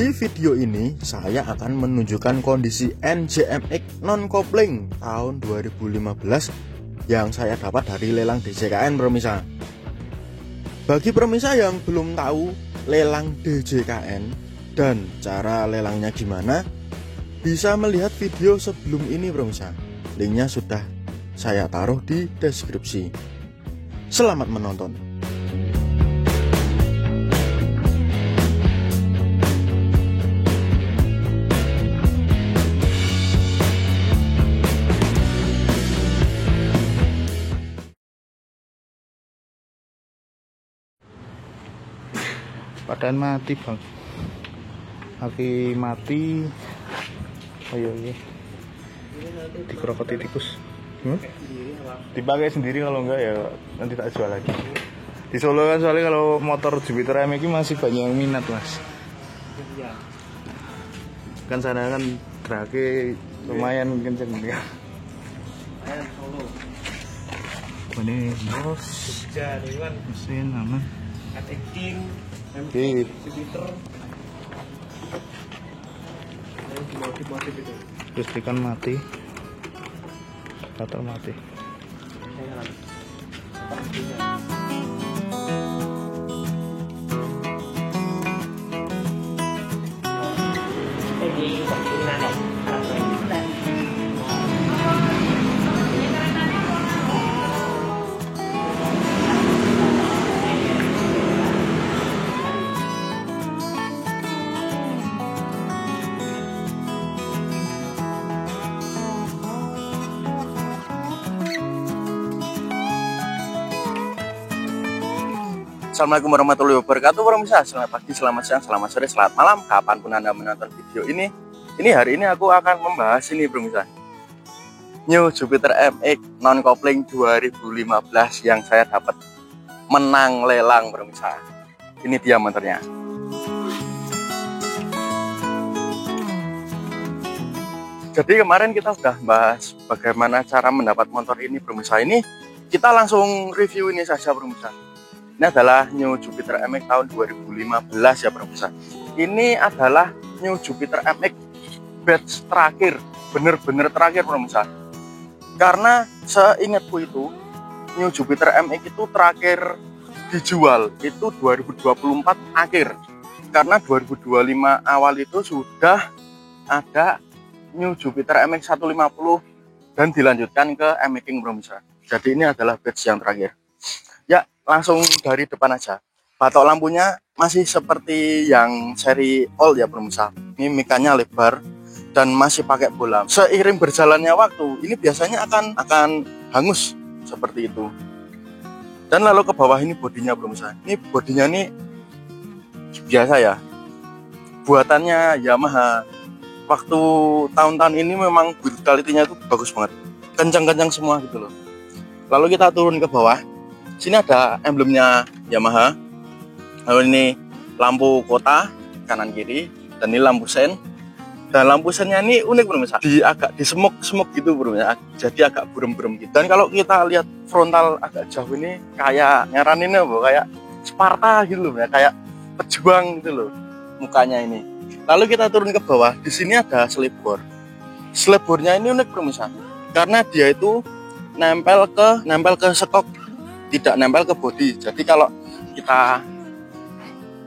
Di video ini saya akan menunjukkan kondisi NJMX non kopling tahun 2015 yang saya dapat dari lelang DJKN pemirsa. Bagi pemirsa yang belum tahu lelang DJKN dan cara lelangnya gimana, bisa melihat video sebelum ini pemirsa. Linknya sudah saya taruh di deskripsi. Selamat menonton. Padahal mati bang, lagi mati. Ayo ini dikerokoti tikus. Dipakai sendiri, kalau enggak ya nanti tak jual lagi. Di Solo kan soalnya kalau motor Jupiter MX masih banyak yang minat mas. Kan sana kan geraknya lumayan kenceng ya. Solo. Ini bos. Mesin aman. Kateking. Oke. Jupiter. Motif itu. Listrikan mati. Starter mati. Assalamualaikum warahmatullahi wabarakatuh pemirsa. Selamat pagi, selamat siang, selamat sore, selamat malam, kapanpun Anda menonton video ini. Hari ini aku akan membahas ini pemirsa, New Jupiter MX non kopling 2015 yang saya dapat menang lelang pemirsa. Ini dia motornya. Jadi kemarin kita sudah bahas bagaimana cara mendapat motor ini pemirsa. Ini kita langsung review ini saja pemirsa. Ini adalah New Jupiter MX tahun 2015 ya pemirsa. Ini adalah New Jupiter MX batch terakhir, bener-bener terakhir pemirsa. Karena seingatku itu New Jupiter MX itu terakhir dijual itu 2024 akhir. Karena 2025 awal itu sudah ada New Jupiter MX 150 dan dilanjutkan ke MX King pemirsa. Jadi ini adalah batch yang terakhir. Ya, langsung dari depan aja. Batok lampunya masih seperti yang seri old ya pemirsa. Ini mikanya lebar dan masih pakai bola. Seiring berjalannya waktu, ini biasanya akan hangus seperti itu. Dan lalu ke bawah ini bodinya pemirsa. Ini bodinya ini biasa ya. Buatannya Yamaha. Waktu tahun-tahun ini memang build quality-nya itu bagus banget. Kencang-kencang semua gitu loh. Lalu kita turun ke bawah. Sini ada emblemnya Yamaha. Lalu ini lampu kota kanan kiri, dan ini lampu sen. Dan lampu sennya ini unik pemirsa. Agak disemuk-semuk gitu pemirsa. Jadi agak burem-burem gitu. Dan kalau kita lihat frontal agak jauh ini kayak nyaraninnya kayak Sparta gitu loh ya, kayak pejuang gitu loh mukanya ini. Lalu kita turun ke bawah. Di sini ada slipboard. Slipboardnya ini unik pemirsa. Karena dia itu nempel ke sekok, tidak nempel ke bodi. Jadi kalau kita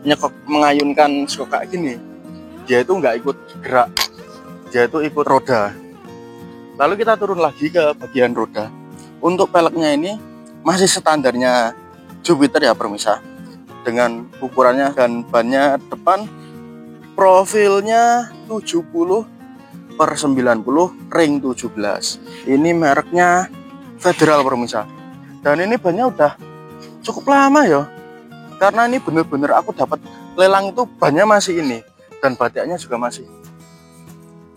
nyekok mengayunkan sekok kayak gini, dia itu nggak ikut gerak, dia itu ikut roda. Lalu kita turun lagi ke bagian roda. Untuk peleknya ini masih standarnya Jupiter ya pemirsa, dengan ukurannya dan bannya depan profilnya 70/90 ring 17. Ini mereknya Federal pemirsa. Dan ini bannya udah cukup lama ya. Karena ini bener-bener aku dapat lelang itu bannya masih ini. Dan batiknya juga masih.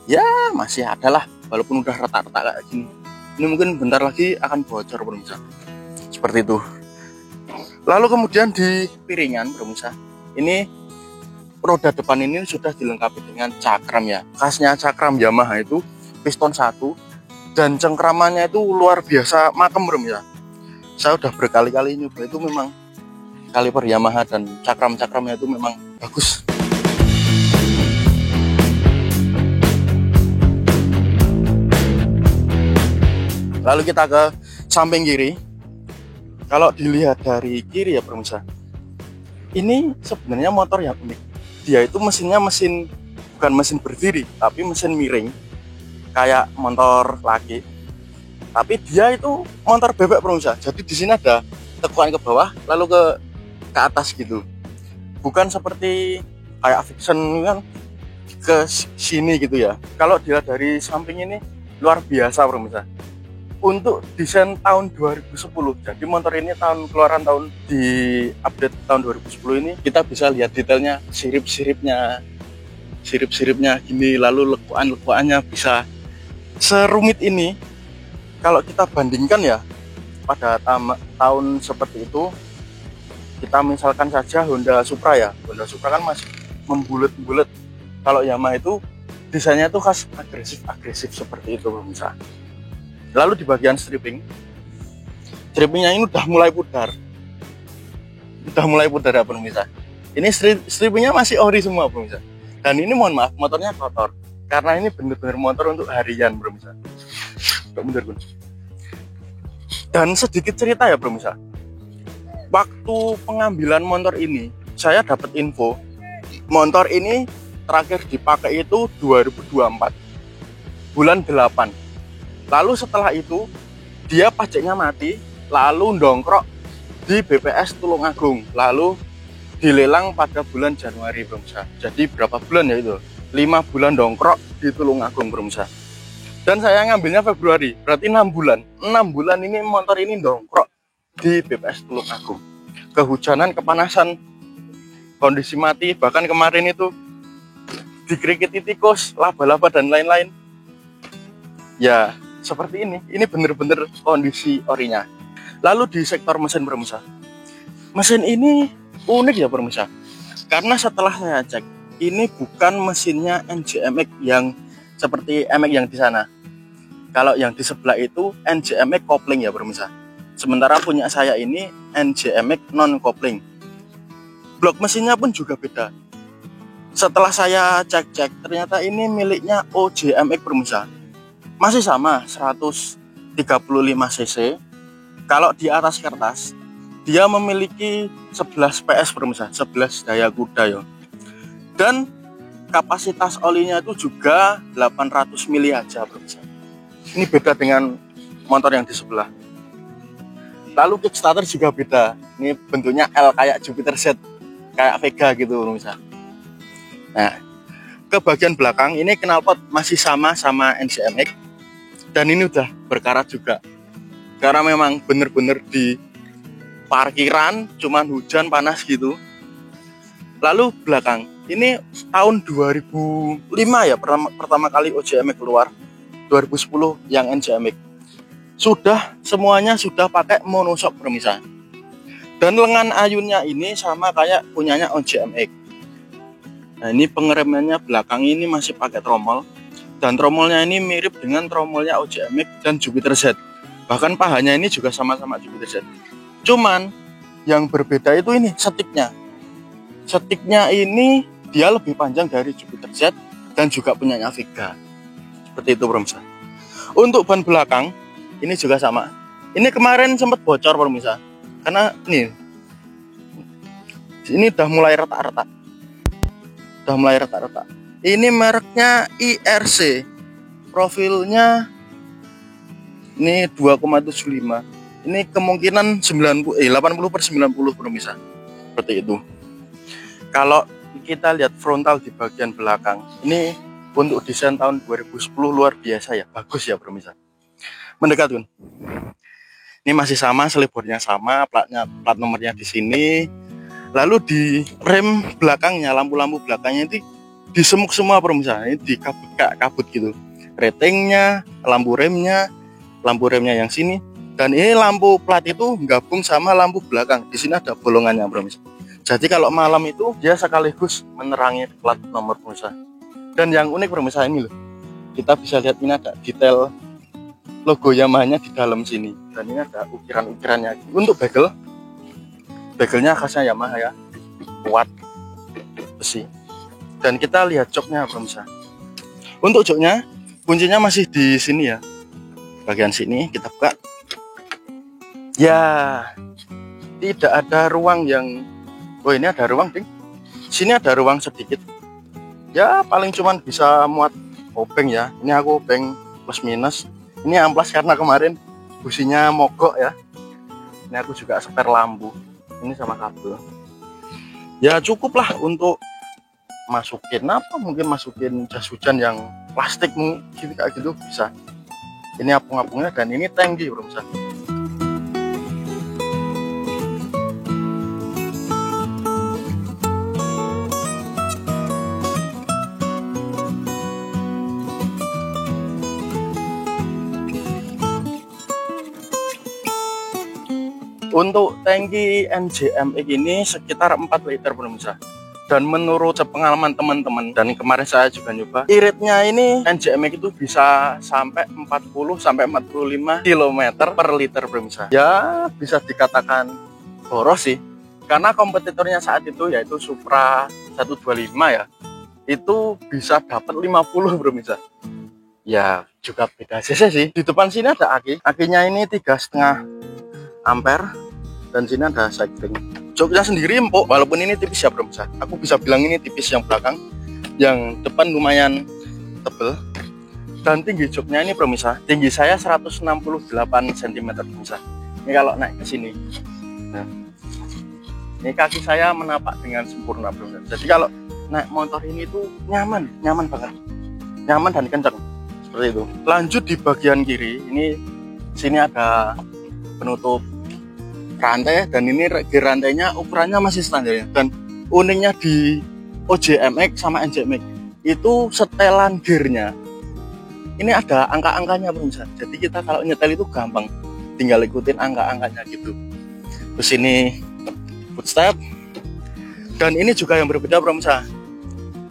Ya masih ada lah. Walaupun udah retak-retak kayak gini. Ini mungkin bentar lagi akan bocor pemirsa. Seperti itu. Lalu kemudian di piringan pemirsa. Ini roda depan ini sudah dilengkapi dengan cakram ya. Khasnya cakram Yamaha itu piston 1. Dan cengkramannya itu luar biasa makem pemirsa. Saya udah berkali-kali nyoba, itu memang kaliper Yamaha dan cakram-cakramnya itu memang bagus. Lalu kita ke samping kiri. Kalau dilihat dari kiri ya pemirsa, ini sebenarnya motor yang unik. Dia itu mesinnya bukan mesin berdiri, tapi mesin miring kayak motor laki. Tapi dia itu motor bebek pemirsa. Jadi di sini ada tekukan ke bawah lalu ke atas gitu. Bukan seperti kayak Vixen kan ke sini gitu ya. Kalau dilihat dari samping ini luar biasa pemirsa. Untuk desain tahun 2010, jadi motor ini keluaran tahun di update tahun 2010 ini, kita bisa lihat detailnya, sirip-siripnya gini, lalu lekuan-lekuannya bisa serumit ini. Kalau kita bandingkan ya pada tahun seperti itu, kita misalkan saja Honda Supra ya, Honda Supra kan masih membulet-bulet. Kalau Yamaha itu desainnya itu khas agresif seperti itu pemirsa. Lalu di bagian strippingnya ini udah mulai pudar ya pemirsa. Ini strippingnya masih ori semua pemirsa. Dan ini mohon maaf motornya kotor karena ini bener-bener motor untuk harian pemirsa. Dan sedikit cerita ya pemirsa. Waktu pengambilan motor ini saya dapat info motor ini terakhir dipakai itu 2024 bulan 8. Lalu setelah itu dia pajaknya mati, lalu ndongkrok di BPS Tulungagung, lalu dilelang pada bulan Januari pemirsa. Jadi berapa bulan ya itu? 5 bulan ndongkrok di Tulungagung pemirsa. Dan saya ngambilnya Februari, berarti 6 bulan. 6 bulan ini motor ini ndongkrok di BPS Tulungagung. Kehujanan, kepanasan, kondisi mati, bahkan kemarin itu dikerikiti tikus, laba-laba dan lain-lain. Ya seperti ini bener-bener kondisi orinya. Lalu di sektor mesin pemirsa, mesin ini unik ya pemirsa, karena setelah saya cek ini bukan mesinnya NJMX yang seperti MX yang di sana. Kalau yang di sebelah itu NJMX kopling ya pemirsa, sementara punya saya ini NJMX non kopling. Blok mesinnya pun juga beda. Setelah saya cek ternyata ini miliknya OJMX pemirsa. Masih sama 135 cc. Kalau di atas kertas dia memiliki 11 PS pemirsa, 11 daya kuda ya. Dan kapasitas olinya itu juga 800 mili aja pemirsa. Ini beda dengan motor yang di sebelah. Lalu kickstarter juga beda. Ini bentuknya L kayak Jupiter Z, kayak Vega gitu pemirsa. Nah, ke bagian belakang ini knalpot masih sama NJMX. Dan ini udah berkarat juga karena memang bener-bener di parkiran cuman hujan panas gitu. Lalu belakang ini tahun 2005 ya pertama kali OJMX keluar, 2010 yang NJMX. Semuanya sudah pakai monoshock pemirsa. Dan lengan ayunnya ini sama kayak punyanya OJMX. Nah ini pengeremannya belakang ini masih pakai tromol. Dan tromolnya ini mirip dengan tromolnya OJMX dan Jupiter Z. Bahkan pahanya ini juga sama-sama Jupiter Z. Cuman yang berbeda itu ini setiknya. Setiknya ini dia lebih panjang dari Jupiter Z dan juga punyanya Vega. Seperti itu pemirsa. Untuk ban belakang ini juga sama. Ini kemarin sempat bocor pemirsa. Karena ini udah mulai retak-retak. Ini mereknya IRC, profilnya ini 2,75. Ini kemungkinan 80/90 pemirsa. Seperti itu. Kalau kita lihat frontal di bagian belakang, ini untuk desain tahun 2010 luar biasa ya, bagus ya pemirsa. Mendekat kan? Ini masih sama, selibornya sama, plat nomornya di sini. Lalu di rem belakangnya, lampu-lampu belakangnya itu disemuk semua pemirsa, ini dikabut gitu. Ratingnya, lampu remnya yang sini, dan ini lampu plat itu gabung sama lampu belakang. Di sini ada bolongannya pemirsa. Jadi kalau malam itu dia sekaligus menerangi plat nomor pemirsa. Dan yang unik pemirsa ini loh, kita bisa lihat ini ada detail logo Yamaha-nya di dalam sini. Dan ini ada ukiran-ukirannya. Untuk begelnya khasnya Yamaha ya, kuat besi. Dan kita lihat joknya pemirsa. Untuk joknya kuncinya masih di sini ya. bagian sini kita buka. Ya, tidak ada ruang yang, oh ini ada ruang ding, sini ada ruang sedikit ya, paling cuman bisa muat obeng ya. Ini aku obeng plus minus, ini amplas karena kemarin businya mogok ya. Ini aku juga spare lampu ini sama kabel ya, cukup lah untuk masukin apa, mungkin masukin jas hujan yang plastik gitu kayak gitu bisa. Ini apung-apungnya dan ini tangki bro. Untuk tangki NJMX ini sekitar 4 liter pemirsa. Dan menurut pengalaman teman-teman dan kemarin saya juga nyoba, iritnya ini NJMX itu bisa sampai 40 sampai 45 km per liter pemirsa. Ya bisa dikatakan boros sih. Karena kompetitornya saat itu yaitu Supra 125 ya. Itu bisa dapat 50 pemirsa. Ya juga beda cc sih. Di depan sini ada aki. Akinya ini 3,5 ampere. Dan sini ada cycling. Joknya sendiri empuk, walaupun ini tipis ya bro. Aku bisa bilang ini tipis yang belakang, yang depan lumayan tebel. Dan tinggi joknya ini bro, tinggi saya 168 cm pemirsa. Ini kalau naik ke sini, nah, ini kaki saya menapak dengan sempurna bro. Jadi kalau naik motor ini tuh nyaman banget, nyaman dan kencang seperti itu. Lanjut di bagian kiri, ini sini ada penutup rantai dan ini rantainya ukurannya masih standar ya. Dan uniknya di OJMX sama NJMX itu setelan gearnya ini ada angka-angkanya pemirsa. Jadi kita kalau nyetel itu gampang, tinggal ikutin angka-angkanya gitu. Terus ini footstep dan ini juga yang berbeda pemirsa.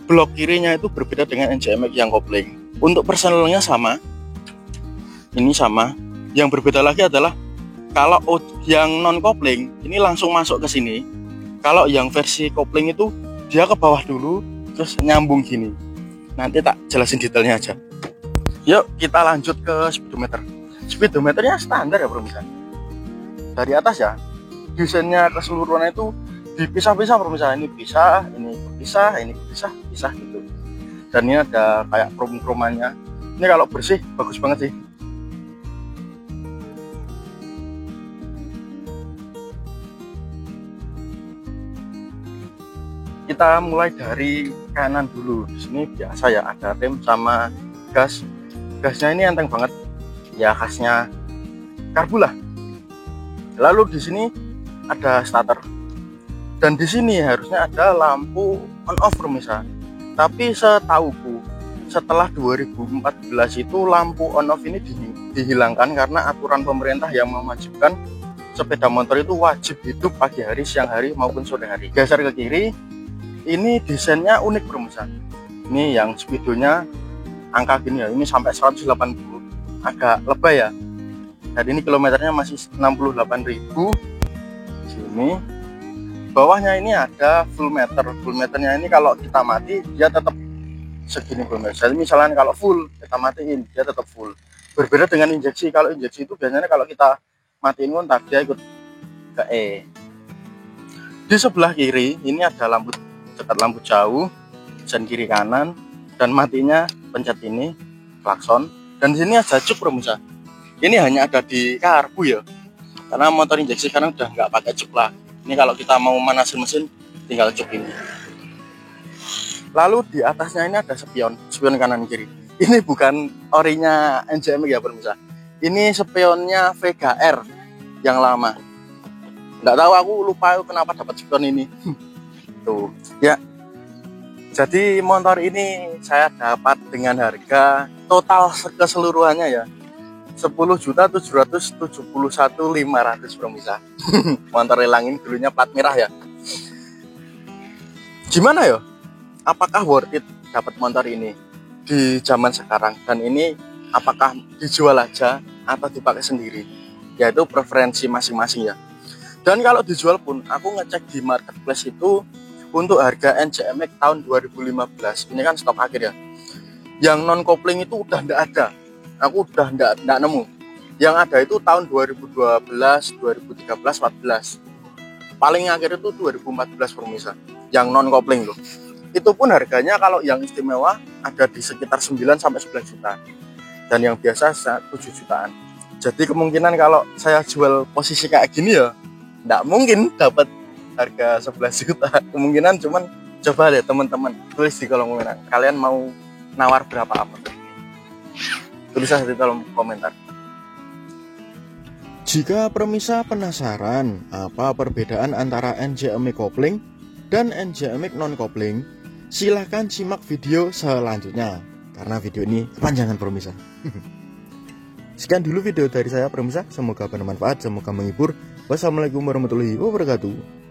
Blok kirinya itu berbeda dengan NJMX yang kopling. Untuk personelnya sama, ini sama. Yang berbeda lagi adalah kalau yang non kopling ini langsung masuk ke sini. Kalau yang versi kopling itu dia ke bawah dulu terus nyambung gini. Nanti tak jelasin detailnya aja. Yuk kita lanjut ke speedometer. Speedometernya standar ya bro. Dari atas ya, desainnya keseluruhannya itu dipisah-pisah bro. Ini pisah, ini pisah, ini pisah gitu. Dan ini ada kayak krom-kromannya. Ini kalau bersih bagus banget sih. Kita mulai dari kanan dulu. Di sini biasa ya ada rem sama gas. Gasnya ini enteng banget. Ya khasnya karbu lah. Lalu di sini ada starter. Dan di sini harusnya ada lampu on off pemirsa. Tapi setauku setelah 2014 itu lampu on off ini dihilangkan karena aturan pemerintah yang mewajibkan sepeda motor itu wajib hidup pagi hari, siang hari maupun sore hari. Geser ke kiri. Ini desainnya unik pemirsa. Ini yang speedonya angka gini ya, ini sampai 180, agak lebay ya. Dan ini kilometernya masih 68.000. Sini bawahnya ini ada full meter. Full meternya ini kalau kita mati dia tetap segini pemirsa. Jadi misalnya kalau full kita matiin dia tetap full. Berbeda dengan injeksi. Kalau injeksi itu biasanya kalau kita matiin kontak dia ikut ke E. Di sebelah kiri ini ada lampu dekat lampu jauh, sen kiri kanan, dan matinya pencet ini klakson. Dan di sini ada cuk pemirsa. Ini hanya ada di karbu ya, karena motor injeksi sekarang udah nggak pakai cuk lah. Ini kalau kita mau manasin mesin tinggal cuk ini. Lalu di atasnya ini ada spion kanan kiri. Ini bukan orinya NJMX ya pemirsa. Ini spionnya Vega R yang lama. Nggak tahu, aku lupa kenapa dapat spion ini. Tuh ya, jadi motor ini saya dapat dengan harga total keseluruhannya ya 10.771.500 pemirsa. Motor lelangin dulunya plat merah ya. Gimana ya, apakah worth it dapat motor ini di zaman sekarang? Dan ini apakah dijual aja atau dipakai sendiri? Yaitu preferensi masing-masing ya. Dan kalau dijual pun aku ngecek di marketplace itu untuk harga NJMX tahun 2015, ini kan stok akhir ya. Yang non kopling itu udah nggak ada. Aku udah nggak nemu. Yang ada itu tahun 2012, 2013, 14. Paling akhir itu 2014 pemirsa. Yang non kopling loh. Itu pun harganya kalau yang istimewa ada di sekitar 9 sampai 11 juta. Dan yang biasa 7 jutaan. Jadi kemungkinan kalau saya jual posisi kayak gini ya enggak mungkin dapat harga 11 juta. Kemungkinan cuman coba deh teman-teman tulis di kolom komentar. Kalian mau nawar berapa motor ini? Tulis aja di kolom komentar. Jika permisa penasaran apa perbedaan antara NJMX kopling dan NJMX non kopling, silahkan simak video selanjutnya karena video ini kepanjangan permisa. Sekian dulu video dari saya permisa, semoga bermanfaat, semoga menghibur. Wassalamualaikum warahmatullahi wabarakatuh.